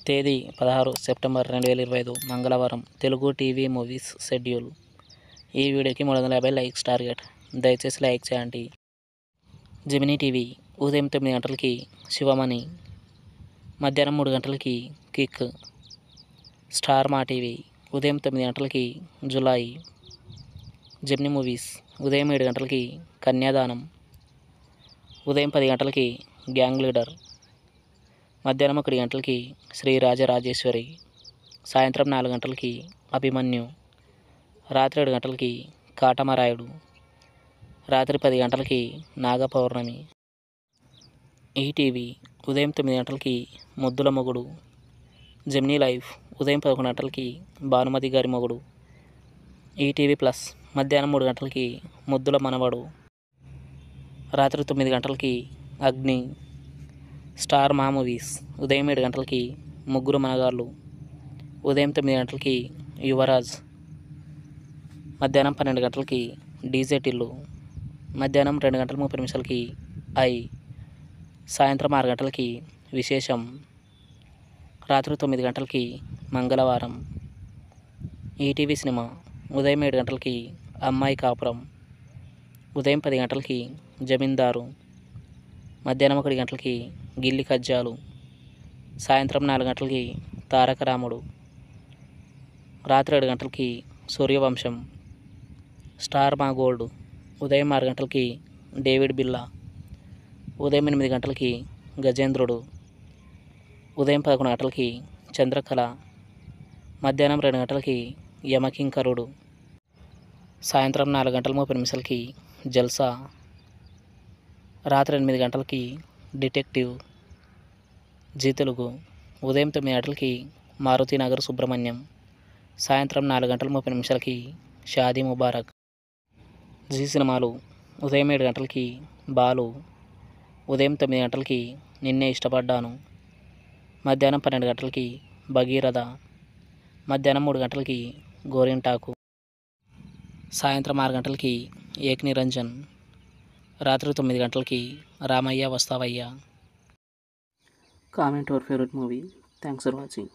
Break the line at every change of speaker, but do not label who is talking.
తేదీ 16 సెప్టెంబర్ 2025 మంగళవారం. Telugu TV movies schedule. ఈ వీడియోకి 350 లైక్స్ టార్గెట్. దయచేసి లైక్ చేయండి. జెమినీ టీవీ ఉదయం 9 గంటలకి శివమణి, మధ్యాహ్నం 3 గంటలకి కిక్. స్టార్ మా టీవీ ఉదయం 9 గంటలకి జులాయి. జెమినీ మూవీస్ ఉదయం 7 గంటలకి కన్యాదానం. ఉదయం 10 గంటలకి గ్యాంగ్ లీడర్. మధ్యాహ్నం 1 గంటలకి శ్రీ రాజరాజేశ్వరి. సాయంత్రం 4 గంటలకి అభిమన్యు. రాత్రి 7 గంటలకి కాటమరాయుడు. రాత్రి 10 గంటలకి నాగపౌర్ణమి. ఈటీవీ ఉదయం 9 గంటలకి ముద్దుల మొగుడు. జెమినీ లైఫ్ ఉదయం 11 గంటలకి భానుమతి గారి మొగుడు. ఈటీవీ ప్లస్ మధ్యాహ్నం 3 గంటలకి ముద్దుల మనవడు. రాత్రి 9 గంటలకి అగ్ని. స్టార్ మా మూవీస్ ఉదయం 7 గంటలకి ముగ్గురు మనగాళ్ళు. ఉదయం 9 గంటలకి యువరాజ్. మధ్యాహ్నం 12 గంటలకి డీజే టిల్లు. మధ్యాహ్నం 2 గంటల 30 నిమిషాలకి ఐ. సాయంత్రం 6 గంటలకి విశేషం. రాత్రి 9 గంటలకి మంగళవారం. ఈటీవీ సినిమా ఉదయం 7 గంటలకి అమ్మాయి కాపురం. ఉదయం 10 గంటలకి జమీందారు. మధ్యాహ్నం 1 గంటలకి గిల్లి కజ్జాలు. సాయంత్రం 4 గంటలకి తారక రాముడు. రాత్రి 7 గంటలకి సూర్యవంశం. స్టార్ మా గోల్డ్ ఉదయం 6 గంటలకి డేవిడ్ బిల్లా. ఉదయం 8 గంటలకి గజేంద్రుడు. ఉదయం 11 గంటలకి చంద్రకళ. మధ్యాహ్నం 2 గంటలకి యమకింకరుడు. సాయంత్రం 4 గంటల 30 నిమిషాలకి జల్సా. రాత్రి 8 గంటలకి డిటెక్టివ్. జీ తెలుగు ఉదయం 9 గంటలకి మారుతినగర్ సుబ్రహ్మణ్యం. సాయంత్రం 4 గంటల 30 నిమిషాలకి షాదీ ముబారక్. జీ సినిమాలు ఉదయం 7 గంటలకి బాలు. ఉదయం 9 గంటలకి నిన్నే ఇష్టపడ్డాను. మధ్యాహ్నం 12 గంటలకి భగీరథ. మధ్యాహ్నం 3 గంటలకి గోరింటాకు. సాయంత్రం 6 గంటలకి ఏక్ నిరంజన్. రాత్రి 9 గంటలకి Ramayya Vasthavayya. Comment your favourite movie. Thanks for watching.